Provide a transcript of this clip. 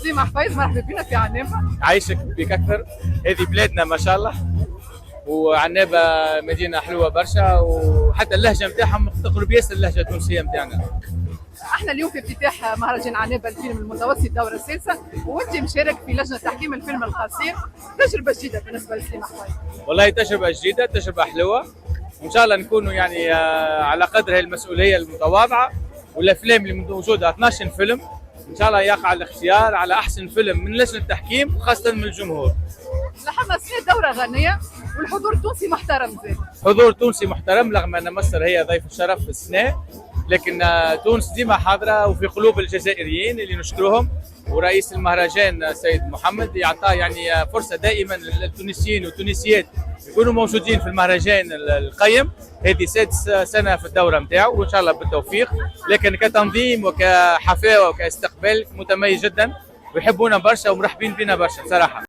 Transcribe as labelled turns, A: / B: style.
A: سليم حفيظ، مرحبا بنا في عنابة.
B: عايشك بك اكثر. هذه بلادنا ما شاء الله، وعنابة مدينة حلوة برشا، وحتى اللهجة نتاعهم تقرب ياسر اللهجة التونسية نتاعنا.
A: احنا اليوم في افتتاح مهرجان عنابة الفيلم المتوسط الدورة السادسة، وانت مشارك في لجنة تحكيم الفيلم القصير، تجربة جديدة بالنسبة لسليم حفيظ.
B: والله تجربة جديدة، تجربة حلوة، وان شاء الله نكونوا يعني على قدر هذه المسؤولية المتواضعة. والافلام اللي موجودة 12 فيلم، ان شاء الله يقع الاختيار على احسن فيلم من لجنة التحكيم وخاصة من الجمهور.
A: لاحظنا السنة دورة غنية والحضور التونسي محترم زين.
B: حضور تونسي محترم، رغم ان مصر هي ضيف الشرف في السنة، لكن تونس ديما حاضرة وفي قلوب الجزائريين اللي نشكرهم. ورئيس المهرجان السيد محمد يعطى يعني فرصة دائما للتونسيين والتونسيات يكونوا موجودين في المهرجان القيم. هذه 6 سنة في الدورة نتاعو، وإن شاء الله بالتوفيق. لكن كتنظيم وكحفاوة وكاستقبال متميز جدا، ويحبونا برشا ومرحبين بنا برشا صراحة.